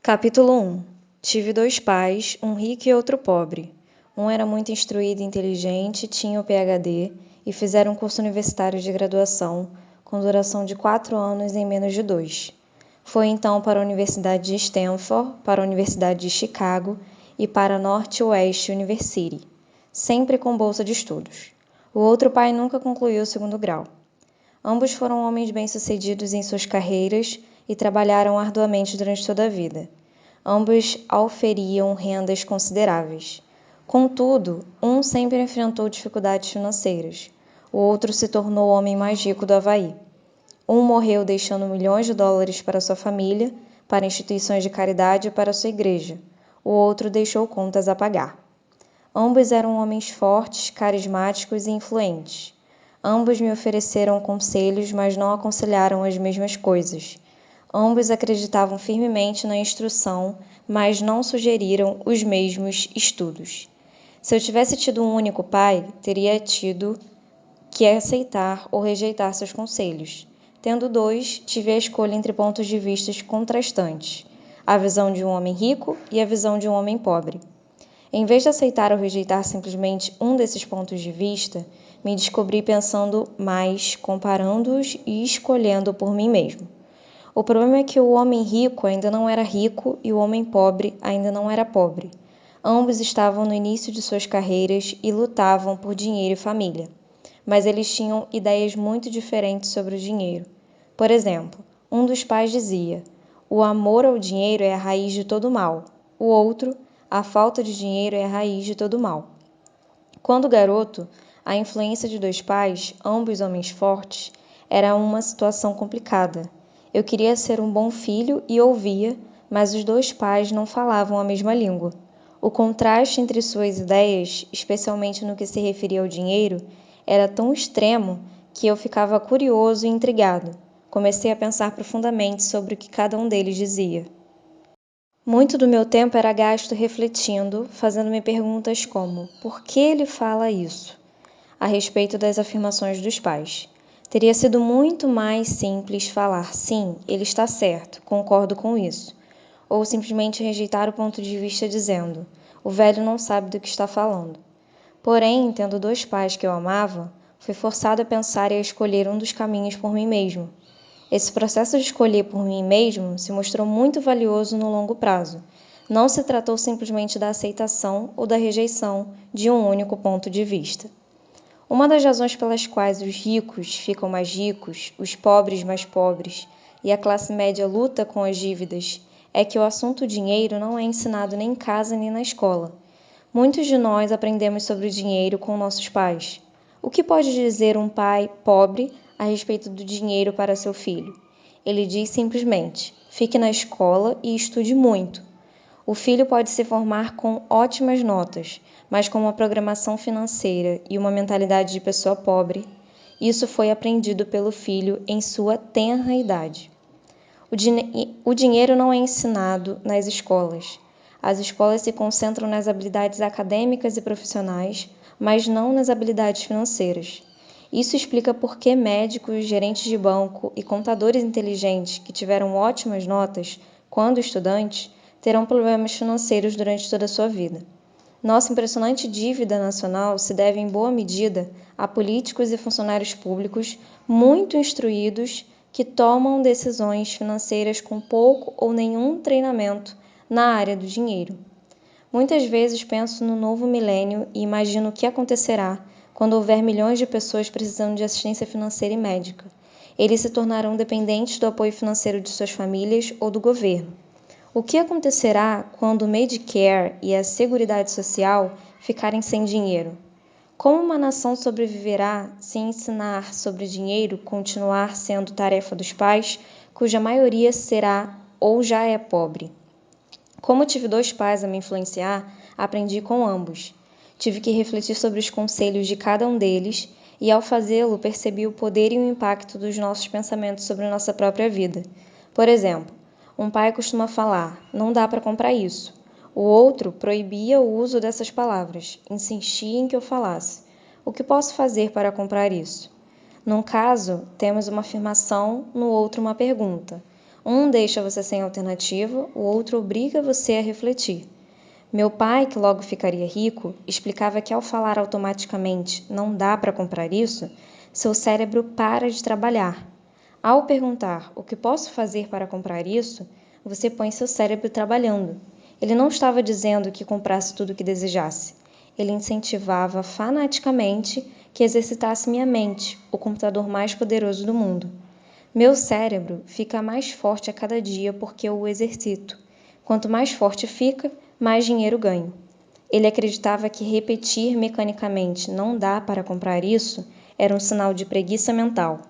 Capítulo 1. Tive dois pais, um rico e outro pobre. Um era muito instruído e inteligente, tinha o PhD e fizeram um curso universitário de graduação, com duração de 4 anos em menos de 2. Foi então para a Universidade de Stanford, para a Universidade de Chicago e para a Northwest University, sempre com bolsa de estudos. O outro pai nunca concluiu o segundo grau. Ambos foram homens bem-sucedidos em suas carreiras e trabalharam arduamente durante toda a vida. Ambos auferiam rendas consideráveis. Contudo, um sempre enfrentou dificuldades financeiras. O outro se tornou o homem mais rico do Havaí. Um morreu deixando milhões de dólares para sua família, para instituições de caridade e para sua igreja. O outro deixou contas a pagar. Ambos eram homens fortes, carismáticos e influentes. Ambos me ofereceram conselhos, mas não aconselharam as mesmas coisas. Ambos acreditavam firmemente na instrução, mas não sugeriram os mesmos estudos. Se eu tivesse tido um único pai, teria tido que aceitar ou rejeitar seus conselhos. Tendo dois, tive a escolha entre pontos de vista contrastantes, a visão de um homem rico e a visão de um homem pobre. Em vez de aceitar ou rejeitar simplesmente um desses pontos de vista, me descobri pensando mais, comparando-os e escolhendo por mim mesmo. O problema é que o homem rico ainda não era rico e o homem pobre ainda não era pobre. Ambos estavam no início de suas carreiras e lutavam por dinheiro e família. Mas eles tinham ideias muito diferentes sobre o dinheiro. Por exemplo, um dos pais dizia: o amor ao dinheiro é a raiz de todo mal. O outro: a falta de dinheiro é a raiz de todo mal. Quando garoto, a influência de dois pais, ambos homens fortes, era uma situação complicada. Eu queria ser um bom filho e ouvia, mas os dois pais não falavam a mesma língua. O contraste entre suas ideias, especialmente no que se referia ao dinheiro, era tão extremo que eu ficava curioso e intrigado. Comecei a pensar profundamente sobre o que cada um deles dizia. Muito do meu tempo era gasto refletindo, fazendo-me perguntas como: por que ele fala isso? A respeito das afirmações dos pais. Teria sido muito mais simples falar: sim, ele está certo, concordo com isso. Ou simplesmente rejeitar o ponto de vista dizendo: o velho não sabe do que está falando. Porém, tendo dois pais que eu amava, fui forçado a pensar e a escolher um dos caminhos por mim mesmo. Esse processo de escolher por mim mesmo se mostrou muito valioso no longo prazo. Não se tratou simplesmente da aceitação ou da rejeição de um único ponto de vista. Uma das razões pelas quais os ricos ficam mais ricos, os pobres mais pobres e a classe média luta com as dívidas é que o assunto dinheiro não é ensinado nem em casa nem na escola. Muitos de nós aprendemos sobre o dinheiro com nossos pais. O que pode dizer um pai pobre a respeito do dinheiro para seu filho? Ele diz simplesmente: fique na escola e estude muito. O filho pode se formar com ótimas notas, mas com uma programação financeira e uma mentalidade de pessoa pobre, isso foi aprendido pelo filho em sua tenra idade. O dinheiro não é ensinado nas escolas. As escolas se concentram nas habilidades acadêmicas e profissionais, mas não nas habilidades financeiras. Isso explica por que médicos, gerentes de banco e contadores inteligentes que tiveram ótimas notas quando estudantes terão problemas financeiros durante toda a sua vida. Nossa impressionante dívida nacional se deve em boa medida a políticos e funcionários públicos muito instruídos que tomam decisões financeiras com pouco ou nenhum treinamento na área do dinheiro. Muitas vezes penso no novo milênio e imagino o que acontecerá quando houver milhões de pessoas precisando de assistência financeira e médica. Eles se tornarão dependentes do apoio financeiro de suas famílias ou do governo. O que acontecerá quando o Medicare e a Seguridade Social ficarem sem dinheiro? Como uma nação sobreviverá se ensinar sobre dinheiro continuar sendo tarefa dos pais, cuja maioria será ou já é pobre? Como tive dois pais a me influenciar, aprendi com ambos. Tive que refletir sobre os conselhos de cada um deles e, ao fazê-lo, percebi o poder e o impacto dos nossos pensamentos sobre nossa própria vida. Por exemplo, um pai costuma falar: não dá para comprar isso. O outro proibia o uso dessas palavras, insistia em que eu falasse: o que posso fazer para comprar isso? Num caso, temos uma afirmação, no outro uma pergunta. Um deixa você sem alternativa, o outro obriga você a refletir. Meu pai, que logo ficaria rico, explicava que ao falar automaticamente "não dá para comprar isso", seu cérebro para de trabalhar. Ao perguntar "o que posso fazer para comprar isso?", você põe seu cérebro trabalhando. Ele não estava dizendo que comprasse tudo o que desejasse. Ele incentivava fanaticamente que exercitasse minha mente, o computador mais poderoso do mundo. Meu cérebro fica mais forte a cada dia porque eu o exercito. Quanto mais forte fica, mais dinheiro ganho. Ele acreditava que repetir mecanicamente "não dá para comprar isso" era um sinal de preguiça mental.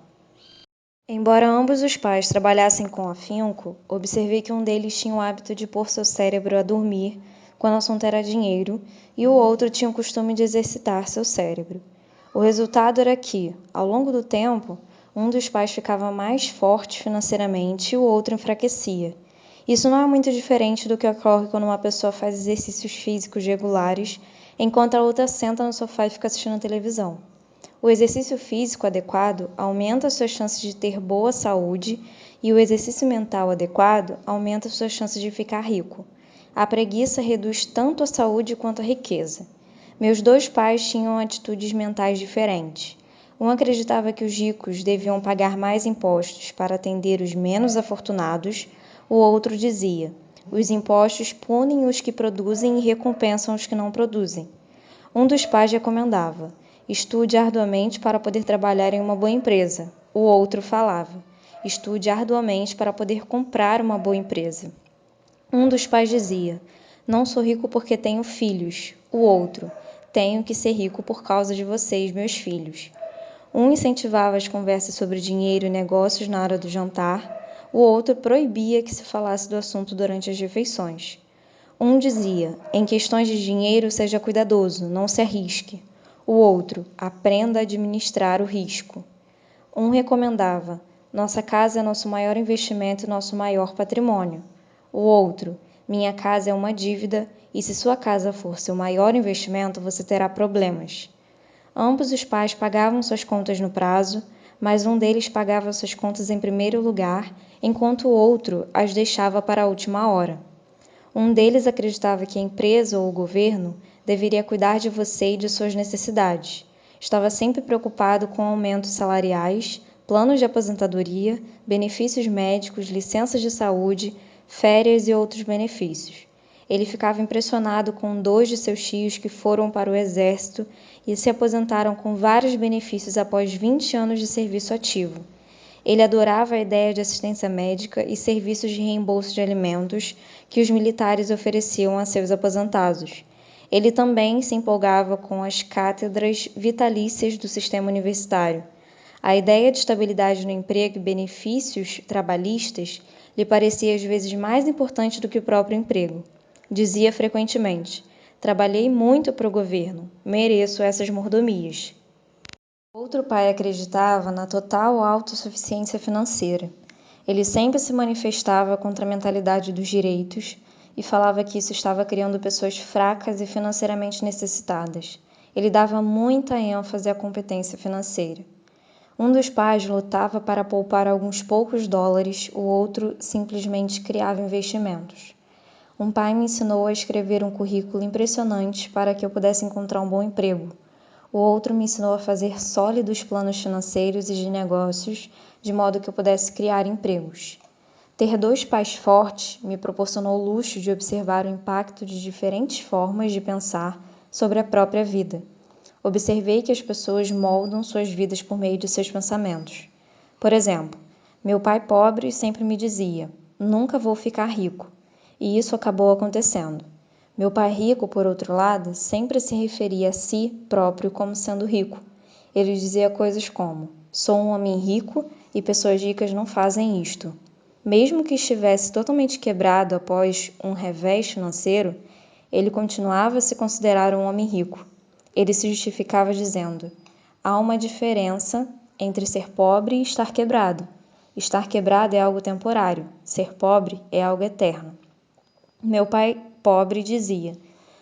Embora ambos os pais trabalhassem com afinco, observei que um deles tinha o hábito de pôr seu cérebro a dormir quando o assunto era dinheiro e o outro tinha o costume de exercitar seu cérebro. O resultado era que, ao longo do tempo, um dos pais ficava mais forte financeiramente e o outro enfraquecia. Isso não é muito diferente do que ocorre quando uma pessoa faz exercícios físicos regulares, enquanto a outra senta no sofá e fica assistindo televisão. O exercício físico adequado aumenta suas chances de ter boa saúde e o exercício mental adequado aumenta suas chances de ficar rico. A preguiça reduz tanto a saúde quanto a riqueza. Meus dois pais tinham atitudes mentais diferentes. Um acreditava que os ricos deviam pagar mais impostos para atender os menos afortunados, o outro dizia: os impostos punem os que produzem e recompensam os que não produzem. Um dos pais recomendava: estude arduamente para poder trabalhar em uma boa empresa. O outro falava: estude arduamente para poder comprar uma boa empresa. Um dos pais dizia: não sou rico porque tenho filhos. O outro: tenho que ser rico por causa de vocês, meus filhos. Um incentivava as conversas sobre dinheiro e negócios na hora do jantar, o outro proibia que se falasse do assunto durante as refeições. Um dizia: em questões de dinheiro, seja cuidadoso, não se arrisque. O outro: aprenda a administrar o risco. Um recomendava: nossa casa é nosso maior investimento e nosso maior patrimônio. O outro: minha casa é uma dívida e se sua casa for seu maior investimento, você terá problemas. Ambos os pais pagavam suas contas no prazo, mas um deles pagava suas contas em primeiro lugar, enquanto o outro as deixava para a última hora. Um deles acreditava que a empresa ou o governo deveria cuidar de você e de suas necessidades. Estava sempre preocupado com aumentos salariais, planos de aposentadoria, benefícios médicos, licenças de saúde, férias e outros benefícios. Ele ficava impressionado com 2 de seus tios que foram para o exército e se aposentaram com vários benefícios após 20 anos de serviço ativo. Ele adorava a ideia de assistência médica e serviços de reembolso de alimentos que os militares ofereciam a seus aposentados. Ele também se empolgava com as cátedras vitalícias do sistema universitário. A ideia de estabilidade no emprego e benefícios trabalhistas lhe parecia às vezes mais importante do que o próprio emprego. Dizia frequentemente: trabalhei muito para o governo, mereço essas mordomias. Outro pai acreditava na total autossuficiência financeira. Ele sempre se manifestava contra a mentalidade dos direitos e falava que isso estava criando pessoas fracas e financeiramente necessitadas. Ele dava muita ênfase à competência financeira. Um dos pais lutava para poupar alguns poucos dólares, o outro simplesmente criava investimentos. Um pai me ensinou a escrever um currículo impressionante para que eu pudesse encontrar um bom emprego. O outro me ensinou a fazer sólidos planos financeiros e de negócios, de modo que eu pudesse criar empregos. Ter 2 pais fortes me proporcionou o luxo de observar o impacto de diferentes formas de pensar sobre a própria vida. Observei que as pessoas moldam suas vidas por meio de seus pensamentos. Por exemplo, meu pai pobre sempre me dizia: nunca vou ficar rico. E isso acabou acontecendo. Meu pai rico, por outro lado, sempre se referia a si próprio como sendo rico. Ele dizia coisas como: sou um homem rico e pessoas ricas não fazem isto. Mesmo que estivesse totalmente quebrado após um revés financeiro, ele continuava a se considerar um homem rico. Ele se justificava dizendo: há uma diferença entre ser pobre e estar quebrado. Estar quebrado é algo temporário, ser pobre é algo eterno. Meu pai pobre dizia: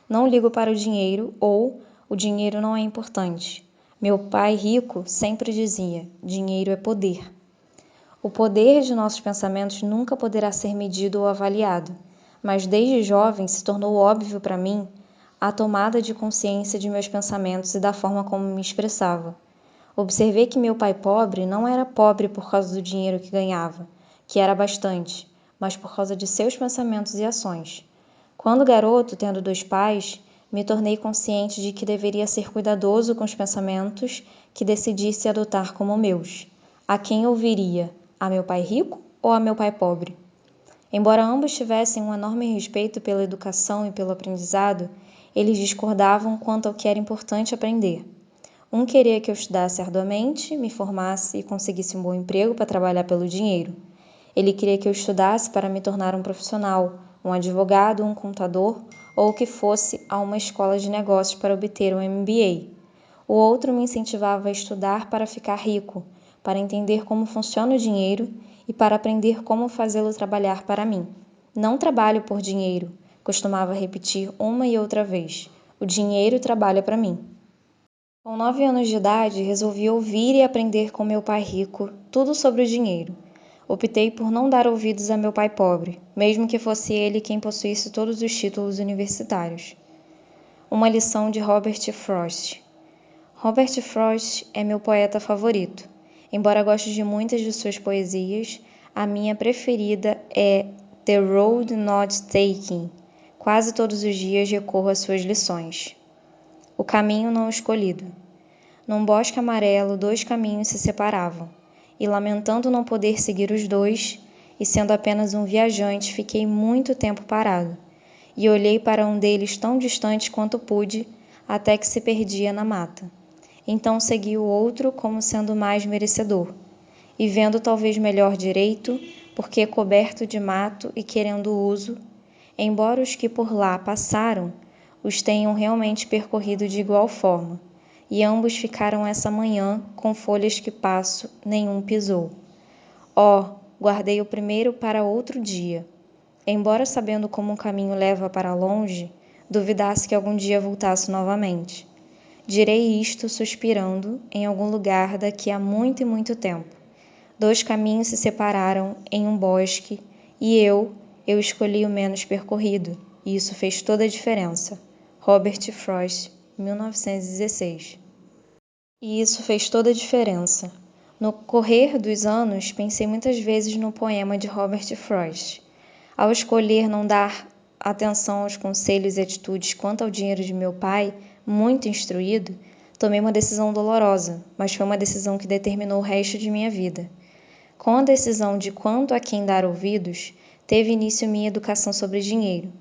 não ligo para o dinheiro ou o dinheiro não é importante. Meu pai rico sempre dizia: dinheiro é poder. O poder de nossos pensamentos nunca poderá ser medido ou avaliado, mas desde jovem se tornou óbvio para mim a tomada de consciência de meus pensamentos e da forma como me expressava. Observei que meu pai pobre não era pobre por causa do dinheiro que ganhava, que era bastante, mas por causa de seus pensamentos e ações. Quando garoto, tendo 2 pais, me tornei consciente de que deveria ser cuidadoso com os pensamentos que decidisse adotar como meus. A quem ouviria? A meu pai rico ou a meu pai pobre? Embora ambos tivessem um enorme respeito pela educação e pelo aprendizado, eles discordavam quanto ao que era importante aprender. Um queria que eu estudasse arduamente, me formasse e conseguisse um bom emprego para trabalhar pelo dinheiro. Ele queria que eu estudasse para me tornar um profissional, um advogado, um contador ou que fosse a uma escola de negócios para obter um MBA. O outro me incentivava a estudar para ficar rico, para entender como funciona o dinheiro e para aprender como fazê-lo trabalhar para mim. Não trabalho por dinheiro, costumava repetir uma e outra vez. O dinheiro trabalha para mim. Com 9 anos de idade, resolvi ouvir e aprender com meu pai rico tudo sobre o dinheiro. Optei por não dar ouvidos a meu pai pobre, mesmo que fosse ele quem possuísse todos os títulos universitários. Uma lição de Robert Frost. Robert Frost é meu poeta favorito. Embora goste de muitas de suas poesias, a minha preferida é The Road Not Taken. Quase todos os dias recorro às suas lições. O caminho não escolhido. Num bosque amarelo, 2 caminhos se separavam, e lamentando não poder seguir os 2, e sendo apenas um viajante, fiquei muito tempo parado, e olhei para um deles tão distante quanto pude, até que se perdia na mata. Então segui o outro como sendo mais merecedor, e vendo talvez melhor direito, porque coberto de mato e querendo uso, embora os que por lá passaram os tenham realmente percorrido de igual forma, e ambos ficaram essa manhã com folhas que passo, nenhum pisou. Guardei o primeiro para outro dia. Embora sabendo como um caminho leva para longe, duvidasse que algum dia voltasse novamente. Direi isto suspirando em algum lugar daqui a muito e muito tempo. 2 caminhos se separaram em um bosque e eu escolhi o menos percorrido, e isso fez toda a diferença. Robert Frost, 1916. E isso fez toda a diferença. No correr dos anos, pensei muitas vezes no poema de Robert Frost. Ao escolher não dar atenção aos conselhos e atitudes quanto ao dinheiro de meu pai, muito instruído, tomei uma decisão dolorosa, mas foi uma decisão que determinou o resto de minha vida. Com a decisão de quanto a quem dar ouvidos, teve início minha educação sobre dinheiro.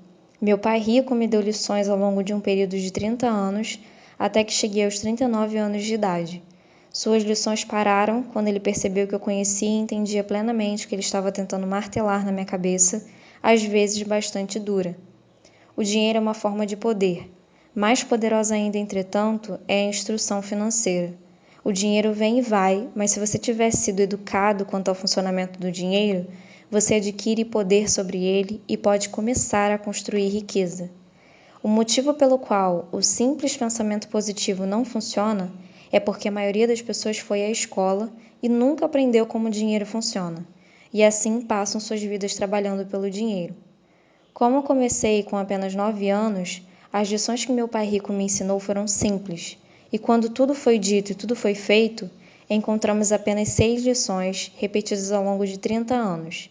Meu pai rico me deu lições ao longo de um período de 30 anos, até que cheguei aos 39 anos de idade. Suas lições pararam quando ele percebeu que eu conhecia e entendia plenamente o que ele estava tentando martelar na minha cabeça, às vezes bastante dura. O dinheiro é uma forma de poder. Mais poderosa ainda, entretanto, é a instrução financeira. O dinheiro vem e vai, mas se você tiver sido educado quanto ao funcionamento do dinheiro, você adquire poder sobre ele e pode começar a construir riqueza. O motivo pelo qual o simples pensamento positivo não funciona é porque a maioria das pessoas foi à escola e nunca aprendeu como o dinheiro funciona, e assim passam suas vidas trabalhando pelo dinheiro. Como comecei com apenas 9 anos, as lições que meu pai rico me ensinou foram simples, e quando tudo foi dito e tudo foi feito, encontramos apenas 6 lições repetidas ao longo de 30 anos.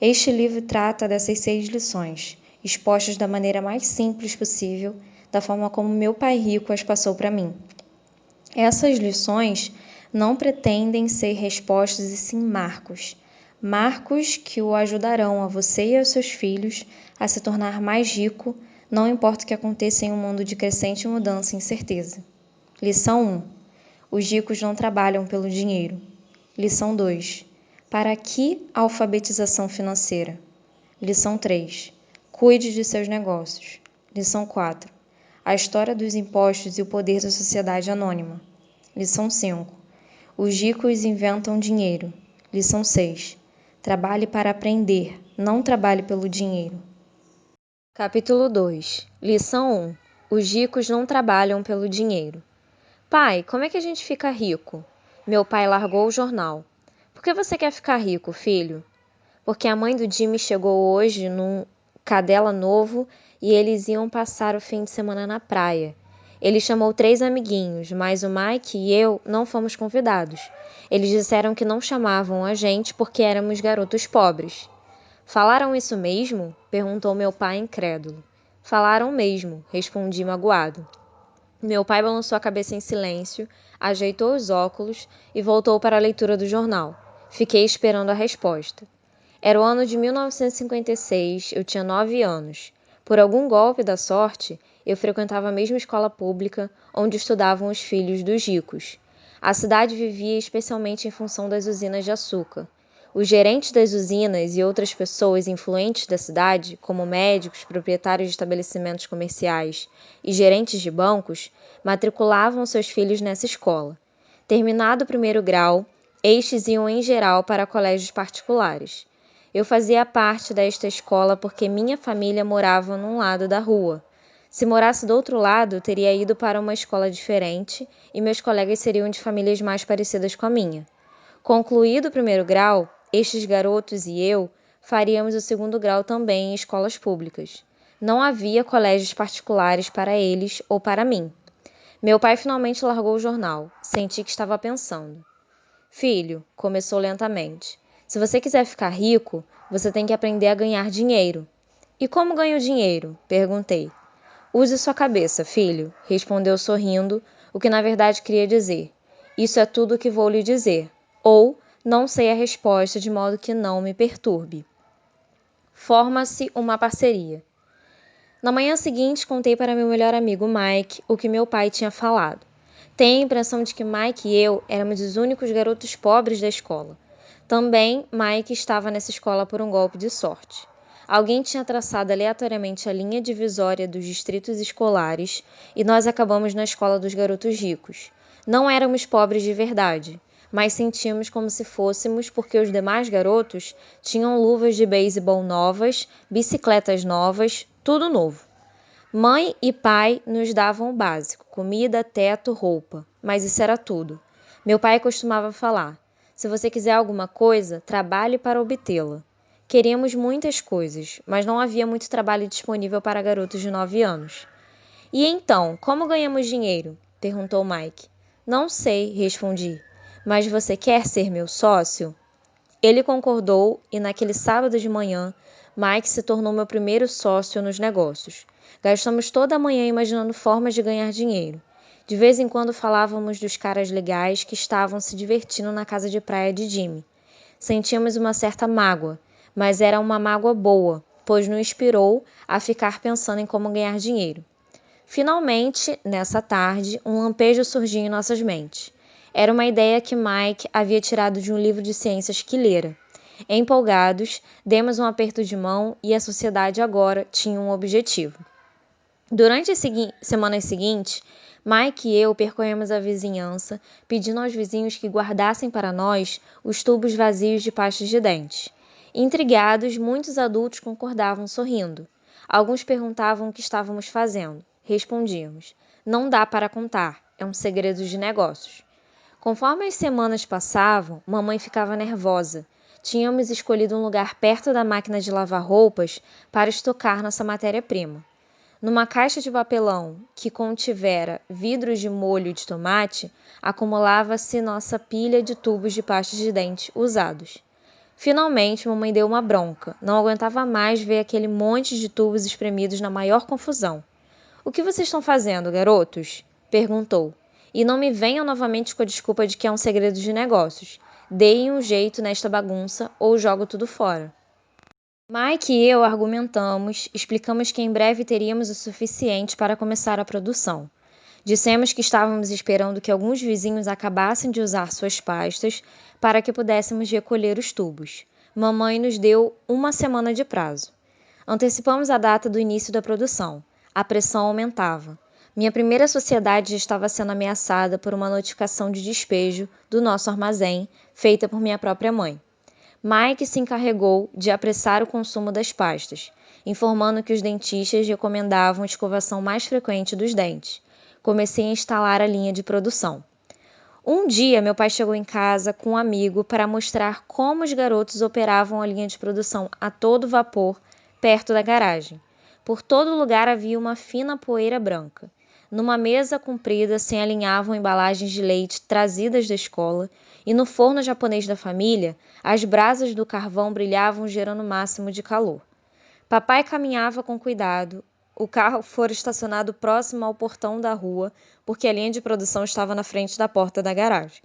Este livro trata dessas 6 lições, expostas da maneira mais simples possível, da forma como meu pai rico as passou para mim. Essas lições não pretendem ser respostas e sim marcos. Marcos que o ajudarão a você e aos seus filhos a se tornar mais rico, não importa o que aconteça em um mundo de crescente mudança e incerteza. Lição 1. Os ricos não trabalham pelo dinheiro. Lição 2. Para que alfabetização financeira? Lição 3. Cuide de seus negócios. Lição 4. A história dos impostos e o poder da sociedade anônima. Lição 5. Os ricos inventam dinheiro. Lição 6. Trabalhe para aprender, não trabalhe pelo dinheiro. Capítulo 2. Lição 1. Os ricos não trabalham pelo dinheiro. Pai, como é que a gente fica rico? Meu pai largou o jornal. Por que você quer ficar rico, filho? Porque a mãe do Jimmy chegou hoje num cadela novo e eles iam passar o fim de semana na praia. Ele chamou 3 amiguinhos, mas o Mike e eu não fomos convidados. Eles disseram que não chamavam a gente porque éramos garotos pobres. Falaram isso mesmo? Perguntou meu pai incrédulo. Falaram mesmo, respondi magoado. Meu pai balançou a cabeça em silêncio, ajeitou os óculos e voltou para a leitura do jornal. Fiquei esperando a resposta. Era o ano de 1956, eu tinha 9 anos. Por algum golpe da sorte, eu frequentava a mesma escola pública onde estudavam os filhos dos ricos. A cidade vivia especialmente em função das usinas de açúcar. Os gerentes das usinas e outras pessoas influentes da cidade, como médicos, proprietários de estabelecimentos comerciais e gerentes de bancos, matriculavam seus filhos nessa escola. Terminado o primeiro grau, estes iam em geral para colégios particulares. Eu fazia parte desta escola porque minha família morava num lado da rua. Se morasse do outro lado, teria ido para uma escola diferente e meus colegas seriam de famílias mais parecidas com a minha. Concluído o primeiro grau, estes garotos e eu faríamos o segundo grau também em escolas públicas. Não havia colégios particulares para eles ou para mim. Meu pai finalmente largou o jornal. Senti que estava pensando. Filho, começou lentamente, se você quiser ficar rico, você tem que aprender a ganhar dinheiro. E como ganho dinheiro? Perguntei. Use sua cabeça, filho, respondeu sorrindo, o que na verdade queria dizer. Isso é tudo o que vou lhe dizer. Ou, não sei a resposta de modo que não me perturbe. Forma-se uma parceria. Na manhã seguinte, contei para meu melhor amigo Mike o que meu pai tinha falado. Tenho a impressão de que Mike e eu éramos os únicos garotos pobres da escola. Também, Mike estava nessa escola por um golpe de sorte. Alguém tinha traçado aleatoriamente a linha divisória dos distritos escolares e nós acabamos na escola dos garotos ricos. Não éramos pobres de verdade, mas sentíamos como se fôssemos porque os demais garotos tinham luvas de beisebol novas, bicicletas novas, tudo novo. Mãe e pai nos davam o básico, comida, teto, roupa, mas isso era tudo. Meu pai costumava falar, se você quiser alguma coisa, trabalhe para obtê-la. Queríamos muitas coisas, mas não havia muito trabalho disponível para garotos de 9 anos. E então, como ganhamos dinheiro? Perguntou Mike. Não sei, respondi. Mas você quer ser meu sócio? Ele concordou e naquele sábado de manhã, Mike se tornou meu primeiro sócio nos negócios. Gastamos toda a manhã imaginando formas de ganhar dinheiro. De vez em quando falávamos dos caras legais que estavam se divertindo na casa de praia de Jimmy. Sentíamos uma certa mágoa, mas era uma mágoa boa, pois nos inspirou a ficar pensando em como ganhar dinheiro. Finalmente, nessa tarde, um lampejo surgiu em nossas mentes. Era uma ideia que Mike havia tirado de um livro de ciências que lera. Empolgados, demos um aperto de mão e a sociedade agora tinha um objetivo. Durante as semanas seguintes, Mike e eu percorremos a vizinhança, pedindo aos vizinhos que guardassem para nós os tubos vazios de pastas de dentes. Intrigados, muitos adultos concordavam sorrindo. Alguns perguntavam o que estávamos fazendo. Respondíamos: não dá para contar, é um segredo de negócios. Conforme as semanas passavam, mamãe ficava nervosa. Tínhamos escolhido um lugar perto da máquina de lavar roupas para estocar nossa matéria-prima. Numa caixa de papelão que contivera vidros de molho de tomate, acumulava-se nossa pilha de tubos de pasta de dente usados. Finalmente, mamãe deu uma bronca. Não aguentava mais ver aquele monte de tubos espremidos na maior confusão. O que vocês estão fazendo, garotos? Perguntou. E não me venham novamente com a desculpa de que é um segredo de negócios. Deem um jeito nesta bagunça ou jogo tudo fora. Mike e eu argumentamos, explicamos que em breve teríamos o suficiente para começar a produção. Dissemos que estávamos esperando que alguns vizinhos acabassem de usar suas pastas para que pudéssemos recolher os tubos. Mamãe nos deu uma semana de prazo. Antecipamos a data do início da produção. A pressão aumentava. Minha primeira sociedade já estava sendo ameaçada por uma notificação de despejo do nosso armazém, feita por minha própria mãe. Mike se encarregou de apressar o consumo das pastas, informando que os dentistas recomendavam a escovação mais frequente dos dentes. Comecei a instalar a linha de produção. Um dia, meu pai chegou em casa com um amigo para mostrar como os garotos operavam a linha de produção a todo vapor perto da garagem. Por todo lugar havia uma fina poeira branca. Numa mesa comprida se alinhavam embalagens de leite trazidas da escola, e no forno japonês da família, as brasas do carvão brilhavam gerando o máximo de calor. Papai caminhava com cuidado. O carro fora estacionado próximo ao portão da rua, porque a linha de produção estava na frente da porta da garagem.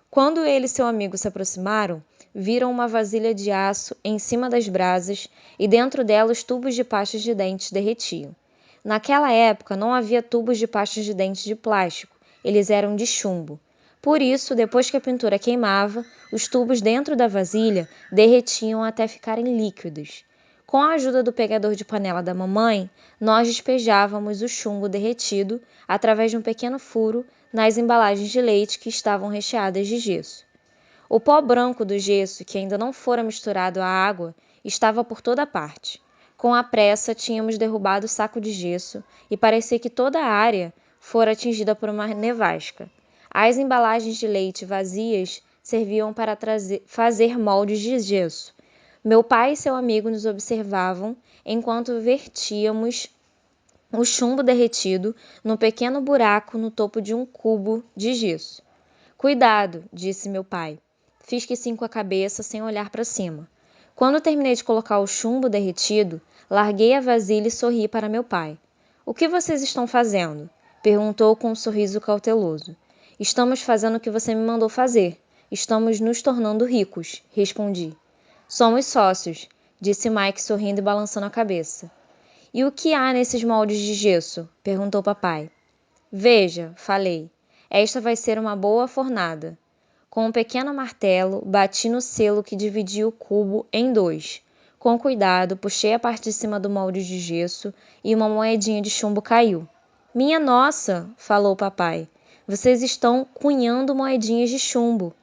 Quando ele e seu amigo se aproximaram, viram uma vasilha de aço em cima das brasas e dentro dela os tubos de pastas de dentes derretiam. Naquela época não havia tubos de pastas de dentes de plástico, eles eram de chumbo. Por isso, depois que a pintura queimava, os tubos dentro da vasilha derretiam até ficarem líquidos. Com a ajuda do pegador de panela da mamãe, nós despejávamos o chumbo derretido através de um pequeno furo nas embalagens de leite que estavam recheadas de gesso. O pó branco do gesso, que ainda não fora misturado à água, estava por toda parte. Com a pressa, tínhamos derrubado o saco de gesso e parecia que toda a área fora atingida por uma nevasca. As embalagens de leite vazias serviam para fazer moldes de gesso. Meu pai e seu amigo nos observavam enquanto vertíamos o chumbo derretido num pequeno buraco no topo de um cubo de gesso. Cuidado, disse meu pai. Fiz que sim com a cabeça sem olhar para cima. Quando terminei de colocar o chumbo derretido, larguei a vasilha e sorri para meu pai. O que vocês estão fazendo? Perguntou com um sorriso cauteloso. Estamos fazendo o que você me mandou fazer. Estamos nos tornando ricos, respondi. Somos sócios, disse Mike sorrindo e balançando a cabeça. E o que há nesses moldes de gesso? Perguntou papai. Veja, falei. Esta vai ser uma boa fornada. Com um pequeno martelo, bati no selo que dividia o cubo em dois. Com cuidado, puxei a parte de cima do molde de gesso e uma moedinha de chumbo caiu. Minha nossa, falou papai. Vocês estão cunhando moedinhas de chumbo.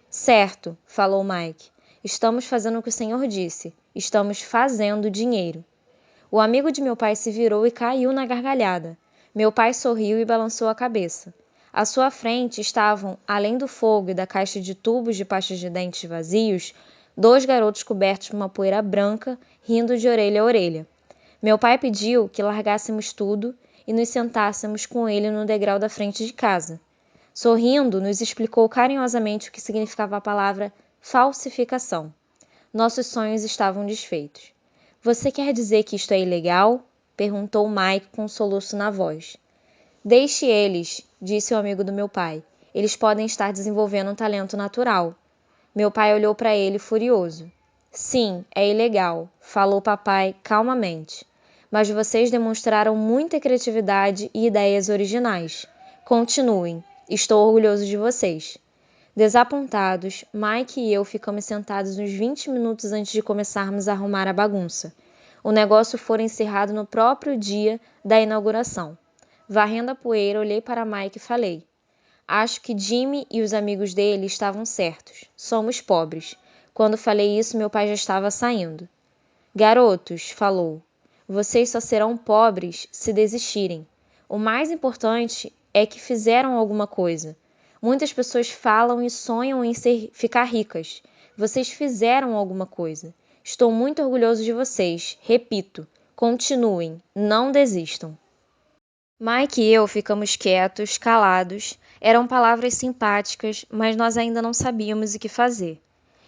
Certo, falou Mike. Estamos fazendo o que o senhor disse. Estamos fazendo dinheiro. O amigo de meu pai se virou e caiu na gargalhada. Meu pai sorriu e balançou a cabeça. À sua frente estavam, além do fogo e da caixa de tubos de pastas de dentes vazios, 2 garotos cobertos por uma poeira branca, rindo de orelha a orelha. Meu pai pediu que largássemos tudo e nos sentássemos com ele no degrau da frente de casa. Sorrindo, nos explicou carinhosamente o que significava a palavra falsificação. Nossos sonhos estavam desfeitos. Você quer dizer que isto é ilegal? Perguntou Mike com um soluço na voz. Deixe eles, disse o amigo do meu pai. Eles podem estar desenvolvendo um talento natural. Meu pai olhou para ele furioso. Sim, é ilegal, falou papai calmamente. Mas vocês demonstraram muita criatividade e ideias originais. Continuem. Estou orgulhoso de vocês. Desapontados, Mike e eu ficamos sentados uns 20 minutos antes de começarmos a arrumar a bagunça. O negócio fora encerrado no próprio dia da inauguração. Varrendo a poeira, olhei para Mike e falei: Acho que Jimmy e os amigos dele estavam certos. Somos pobres. Quando falei isso, meu pai já estava saindo. Garotos, falou, vocês só serão pobres se desistirem. O mais importante é que fizeram alguma coisa. Muitas pessoas falam e sonham em ficar ricas. Vocês fizeram alguma coisa. Estou muito orgulhoso de vocês. Repito, continuem, não desistam. Mike e eu ficamos quietos, calados. Eram palavras simpáticas, mas nós ainda não sabíamos o que fazer.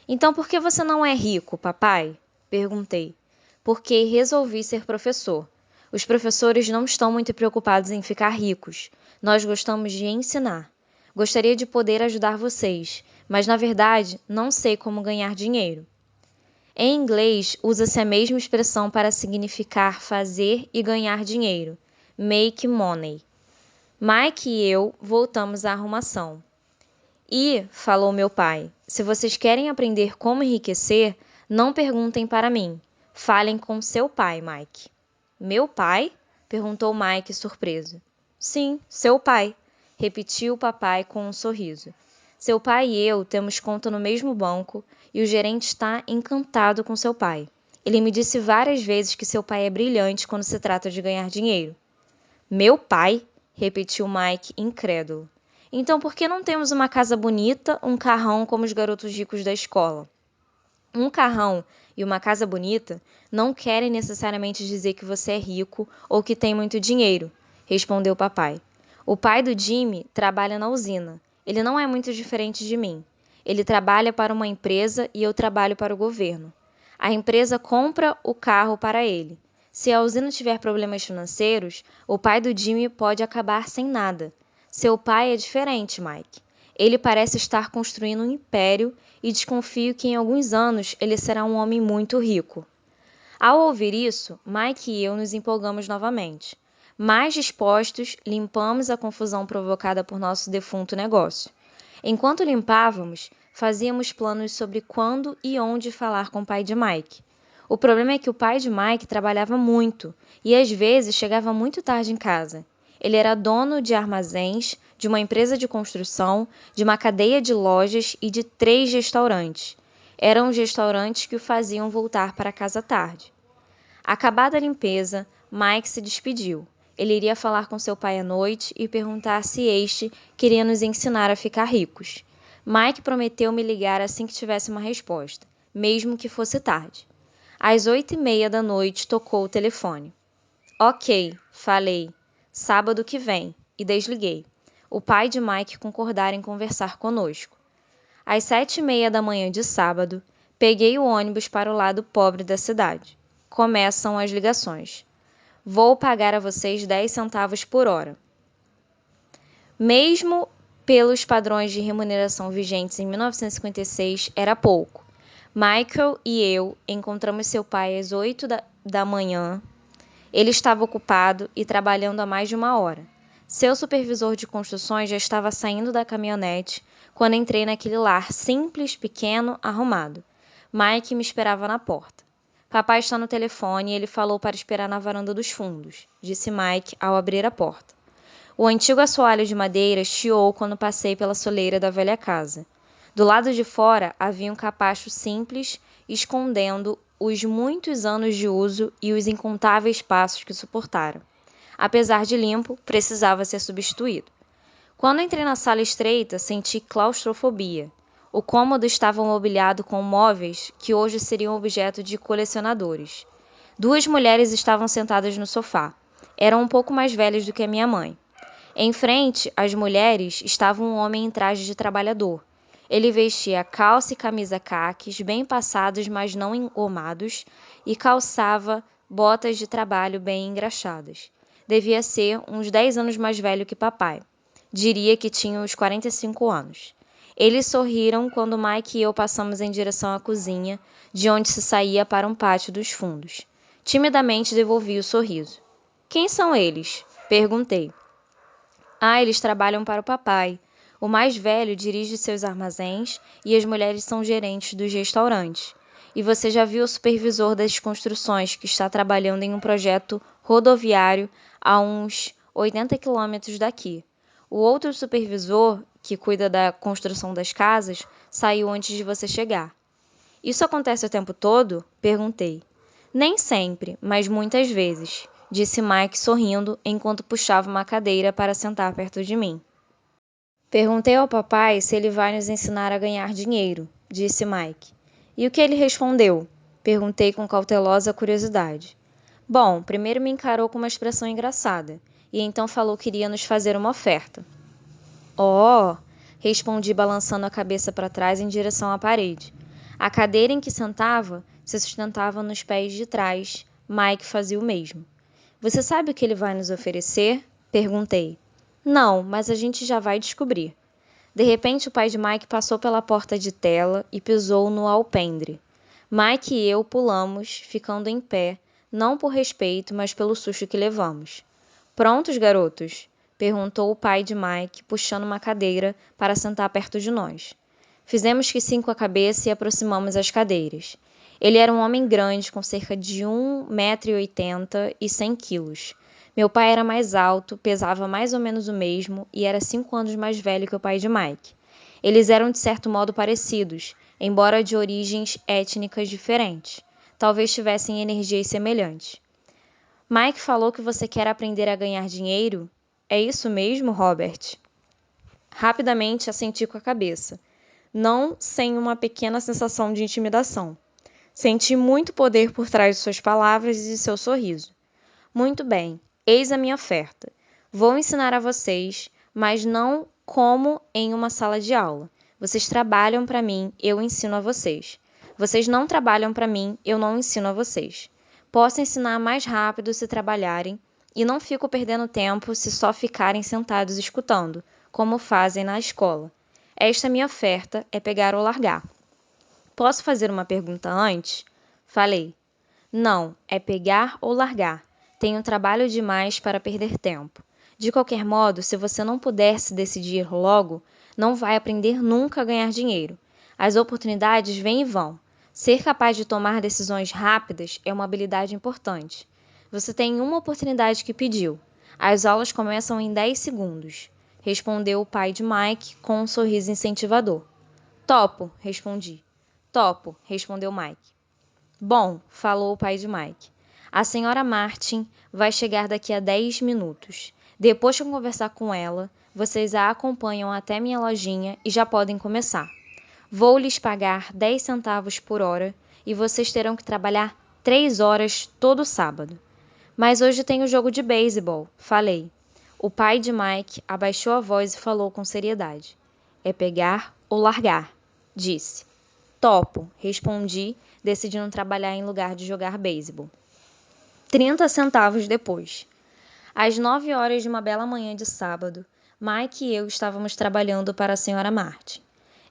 Então por que você não é rico, papai? Perguntei. Porque resolvi ser professor. Os professores não estão muito preocupados em ficar ricos. Nós gostamos de ensinar. Gostaria de poder ajudar vocês, mas na verdade não sei como ganhar dinheiro. Em inglês, usa-se a mesma expressão para significar fazer e ganhar dinheiro. Make money. Mike e eu voltamos à arrumação. E, falou meu pai, se vocês querem aprender como enriquecer, não perguntem para mim. Falem com seu pai, Mike. Meu pai? Perguntou Mike surpreso. Sim, seu pai, repetiu o papai com um sorriso. Seu pai e eu temos conta no mesmo banco e o gerente está encantado com seu pai. Ele me disse várias vezes que seu pai é brilhante quando se trata de ganhar dinheiro. Meu pai? Repetiu Mike incrédulo. Então por que não temos uma casa bonita, um carrão como os garotos ricos da escola? Um carrão e uma casa bonita não querem necessariamente dizer que você é rico ou que tem muito dinheiro, respondeu o papai. O pai do Jimmy trabalha na usina. Ele não é muito diferente de mim. Ele trabalha para uma empresa e eu trabalho para o governo. A empresa compra o carro para ele. Se a usina tiver problemas financeiros, o pai do Jimmy pode acabar sem nada. Seu pai é diferente, Mike. Ele parece estar construindo um império e desconfio que em alguns anos ele será um homem muito rico. Ao ouvir isso, Mike e eu nos empolgamos novamente. Mais dispostos, limpamos a confusão provocada por nosso defunto negócio. Enquanto limpávamos, fazíamos planos sobre quando e onde falar com o pai de Mike. O problema é que o pai de Mike trabalhava muito e às vezes chegava muito tarde em casa. Ele era dono de armazéns, de uma empresa de construção, de uma cadeia de lojas e de 3 restaurantes. Eram os restaurantes que o faziam voltar para casa tarde. Acabada a limpeza, Mike se despediu. Ele iria falar com seu pai à noite e perguntar se este queria nos ensinar a ficar ricos. Mike prometeu me ligar assim que tivesse uma resposta, mesmo que fosse tarde. Às 8h30 da noite tocou o telefone. Ok, falei. Sábado que vem. E desliguei. O pai de Mike concordara em conversar conosco. Às 7h30 da manhã de sábado, peguei o ônibus para o lado pobre da cidade. Começam as ligações. Vou pagar a vocês 10 centavos por hora. Mesmo pelos padrões de remuneração vigentes em 1956, era pouco. Michael e eu encontramos seu pai às 8h da manhã. Ele estava ocupado e trabalhando há mais de uma hora. Seu supervisor de construções já estava saindo da caminhonete quando entrei naquele lar simples, pequeno, arrumado. Mike me esperava na porta. Papai está no telefone e ele falou para esperar na varanda dos fundos, disse Mike ao abrir a porta. O antigo assoalho de madeira chiou quando passei pela soleira da velha casa. Do lado de fora havia um capacho simples, escondendo os muitos anos de uso e os incontáveis passos que suportaram. Apesar de limpo, precisava ser substituído. Quando entrei na sala estreita, senti claustrofobia. O cômodo estava mobiliado com móveis que hoje seriam objeto de colecionadores. 2 mulheres estavam sentadas no sofá. Eram um pouco mais velhas do que a minha mãe. Em frente às mulheres estava um homem em traje de trabalhador. Ele vestia calça e camisa caques, bem passados, mas não engomados, e calçava botas de trabalho bem engraxadas. Devia ser uns 10 anos mais velho que papai. Diria que tinha uns 45 anos. Eles sorriram quando Mike e eu passamos em direção à cozinha, de onde se saía para um pátio dos fundos. Timidamente devolvi o sorriso. Quem são eles? Perguntei. Eles trabalham para o papai. O mais velho dirige seus armazéns e as mulheres são gerentes dos restaurantes. E você já viu o supervisor das construções que está trabalhando em um projeto rodoviário a uns 80 quilômetros daqui. O outro supervisor, que cuida da construção das casas, saiu antes de você chegar. Isso acontece o tempo todo? Perguntei. Nem sempre, mas muitas vezes, disse Mike sorrindo enquanto puxava uma cadeira para sentar perto de mim. Perguntei ao papai se ele vai nos ensinar a ganhar dinheiro, disse Mike. E o que ele respondeu? Perguntei com cautelosa curiosidade. Bom, primeiro me encarou com uma expressão engraçada, e então falou que iria nos fazer uma oferta. Oh! Respondi balançando a cabeça para trás em direção à parede. A cadeira em que sentava se sustentava nos pés de trás. Mike fazia o mesmo. Você sabe o que ele vai nos oferecer? Perguntei. Não, mas a gente já vai descobrir. De repente, o pai de Mike passou pela porta de tela e pisou no alpendre. Mike e eu pulamos, ficando em pé, não por respeito, mas pelo susto que levamos. Prontos, garotos? Perguntou o pai de Mike, puxando uma cadeira para sentar perto de nós. Fizemos que sim com a cabeça e aproximamos as cadeiras. Ele era um homem grande, com cerca de 1,80 m e 100 quilos. Meu pai era mais alto, pesava mais ou menos o mesmo e era 5 anos mais velho que o pai de Mike. Eles eram de certo modo parecidos, embora de origens étnicas diferentes. Talvez tivessem energias semelhantes. Mike falou que você quer aprender a ganhar dinheiro? É isso mesmo, Robert? Rapidamente assenti com a cabeça, não sem uma pequena sensação de intimidação. Senti muito poder por trás de suas palavras e de seu sorriso. Muito bem, eis a minha oferta. Vou ensinar a vocês, mas não como em uma sala de aula. Vocês trabalham para mim, eu ensino a vocês. Vocês não trabalham para mim, eu não ensino a vocês. Posso ensinar mais rápido se trabalharem, e não fico perdendo tempo se só ficarem sentados escutando, como fazem na escola. Esta minha oferta é pegar ou largar. Posso fazer uma pergunta antes? Falei. Não, é pegar ou largar. Tenho trabalho demais para perder tempo. De qualquer modo, se você não puder se decidir logo, não vai aprender nunca a ganhar dinheiro. As oportunidades vêm e vão. Ser capaz de tomar decisões rápidas é uma habilidade importante. Você tem uma oportunidade que pediu. As aulas começam em 10 segundos, respondeu o pai de Mike com um sorriso incentivador. Topo, respondi. Topo, respondeu Mike. Bom, falou o pai de Mike. A senhora Martin vai chegar daqui a 10 minutos. Depois que eu conversar com ela, vocês a acompanham até minha lojinha e já podem começar. Vou lhes pagar 10 centavos por hora e vocês terão que trabalhar 3 horas todo sábado. Mas hoje tem o jogo de beisebol, falei. O pai de Mike abaixou a voz e falou com seriedade. É pegar ou largar, disse. Topo, respondi, decidindo trabalhar em lugar de jogar beisebol. 30 centavos depois. Às 9 horas de uma bela manhã de sábado, Mike e eu estávamos trabalhando para a senhora Martin.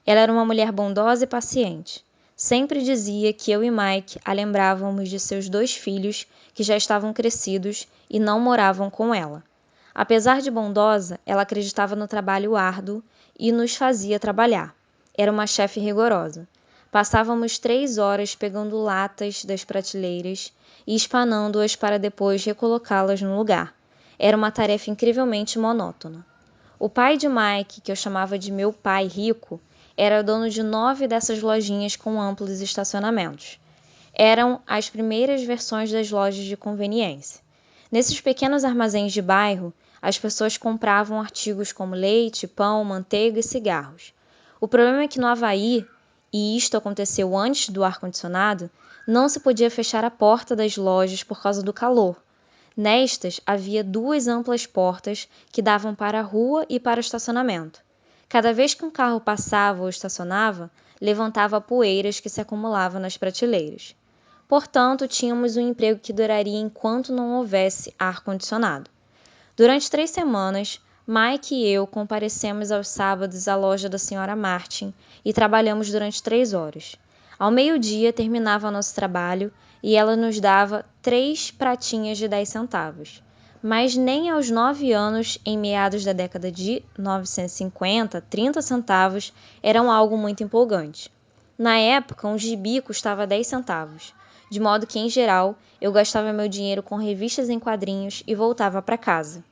Ela era uma mulher bondosa e paciente. Sempre dizia que eu e Mike a lembrávamos de seus 2 filhos que já estavam crescidos e não moravam com ela. Apesar de bondosa, ela acreditava no trabalho árduo e nos fazia trabalhar. Era uma chefe rigorosa. Passávamos 3 horas pegando latas das prateleiras e espanando-as para depois recolocá-las no lugar. Era uma tarefa incrivelmente monótona. O pai de Mike, que eu chamava de meu pai rico, era dono de 9 dessas lojinhas com amplos estacionamentos. Eram as primeiras versões das lojas de conveniência. Nesses pequenos armazéns de bairro, as pessoas compravam artigos como leite, pão, manteiga e cigarros. O problema é que no Havaí, e isto aconteceu antes do ar-condicionado, não se podia fechar a porta das lojas por causa do calor. Nestas, havia 2 amplas portas que davam para a rua e para o estacionamento. Cada vez que um carro passava ou estacionava, levantava poeiras que se acumulavam nas prateleiras. Portanto, tínhamos um emprego que duraria enquanto não houvesse ar-condicionado. Durante 3 semanas, Mike e eu comparecemos aos sábados à loja da senhora Martin e trabalhamos durante 3 horas. Ao meio-dia terminava nosso trabalho e ela nos dava 3 pratinhas de 10 centavos. Mas nem aos 9 anos, em meados da década de 1950, 30 centavos eram algo muito empolgante. Na época, um gibi custava 10 centavos, de modo que, em geral, eu gastava meu dinheiro com revistas em quadrinhos e voltava para casa.